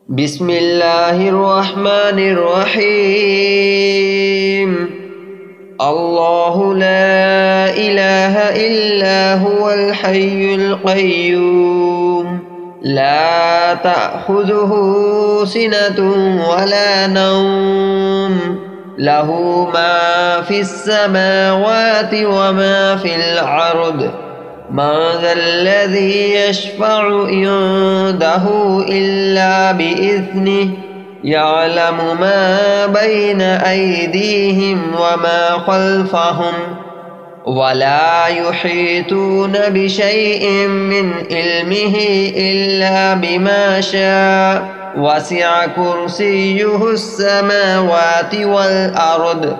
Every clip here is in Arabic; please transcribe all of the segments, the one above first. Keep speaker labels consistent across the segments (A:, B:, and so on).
A: بسم الله الرحمن الرحيم. الله لا إله إلا هو الحي القيوم لا تأخذه سنة ولا نوم له ما في السماوات وما في الأرض من ذا الذي يشفع عنده إلا بإذنه يعلم ما بين أيديهم وما خلفهم ولا يحيطون بشيء من علمه إلا بما شاء وسع كرسيه السماوات والأرض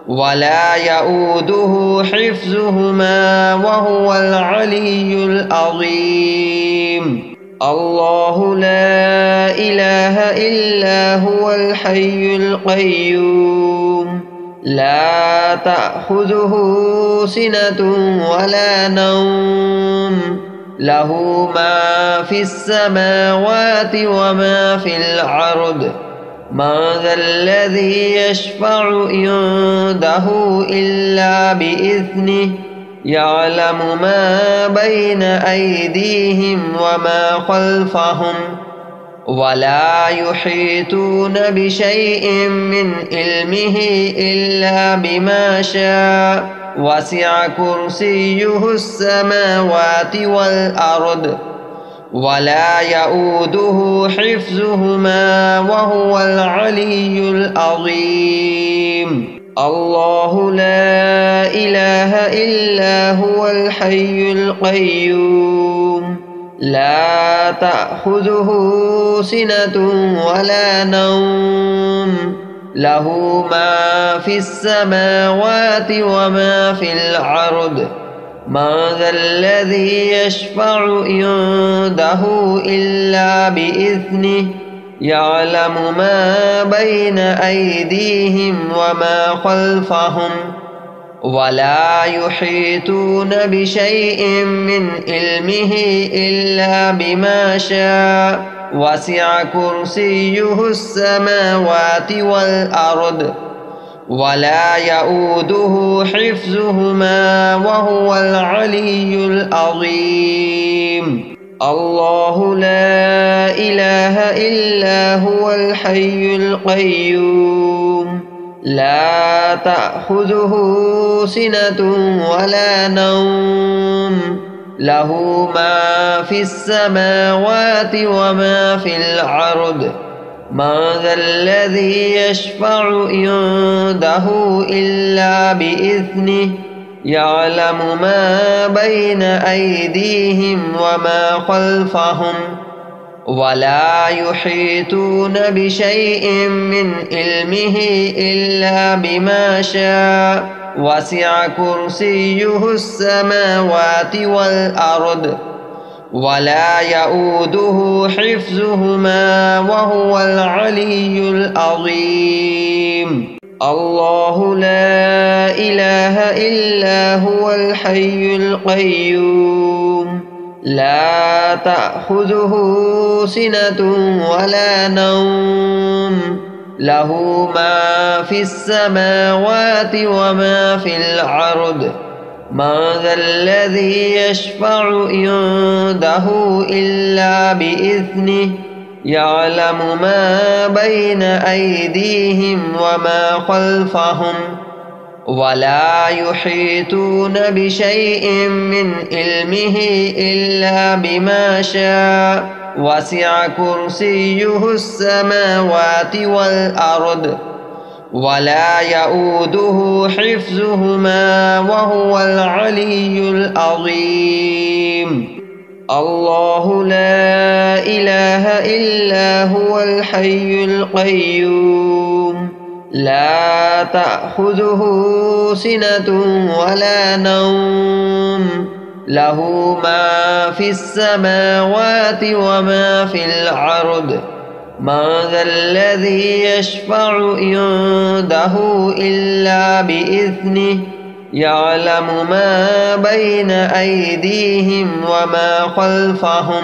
A: ولا يؤوده حفظهما وهو العلي العظيم. الله لا إله إلا هو الحي القيوم لا تأخذه سنة ولا نوم له ما في السماوات وما في الأرض من ذا الذي يشفع عنده إلا بإذنه يعلم ما بين أيديهم وما خلفهم ولا يحيطون بشيء من علمه إلا بما شاء وسع كرسيه السماوات والأرض ولا يؤوده حفظهما وهو العلي العظيم. الله لا إله إلا هو الحي القيوم لا تأخذه سنة ولا نوم له ما في السماوات وما في الأرض من ذا الذي يشفع عنده إلا بإذنه يعلم ما بين أيديهم وما خلفهم ولا يحيطون بشيء من علمه إلا بما شاء وسع كرسيه السماوات والأرض ولا يؤوده حفظهما وهو العلي العظيم. الله لا إله إلا هو الحي القيوم لا تأخذه سنة ولا نوم له ما في السماوات وما في الأرض من ذا الذي يشفع عنده إلا بإذنه يعلم ما بين أيديهم وما خلفهم ولا يحيطون بشيء من علمه إلا بما شاء وسع كرسيه السماوات والأرض ولا يؤوده حفظهما وهو العلي العظيم. الله لا إله إلا هو الحي القيوم لا تأخذه سنة ولا نوم له ما في السماوات وما في الأرض من ذا الذي يشفع عنده إلا بإذنه يعلم ما بين أيديهم وما خلفهم ولا يحيطون بشيء من علمه إلا بما شاء وسع كرسيه السماوات والأرض ولا يؤوده حفظهما وهو العلي العظيم. الله لا إله إلا هو الحي القيوم لا تأخذه سنة ولا نوم له ما في السماوات وما في الأرض من ذا الذي يشفع عنده إلا بإذنه يعلم ما بين أيديهم وما خلفهم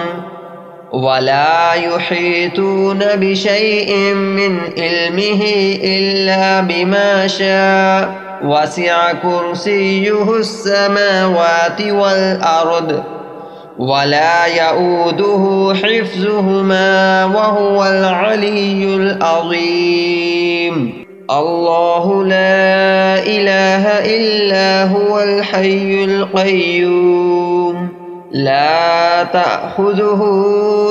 A: ولا يحيطون بشيء من علمه إلا بما شاء وسع كرسيه السماوات والأرض ولا يؤوده حفظهما وهو العلي العظيم الله لا إله إلا هو الحي القيوم لا تأخذه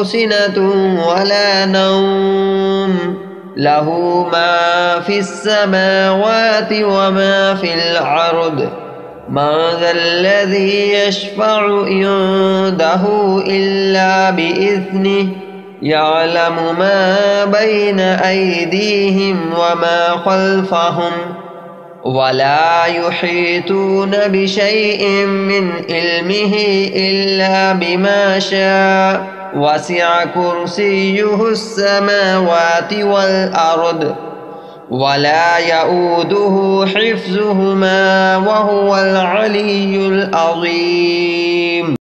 A: سنة ولا نوم له ما في السماوات وما في الأرض من ذا الذي يشفع عنده إلا بإذنه يعلم ما بين أيديهم وما خلفهم ولا يحيطون بشيء من علمه إلا بما شاء وسع كرسيه السماوات والأرض ولا يؤوده حفظهما وهو العلي العظيم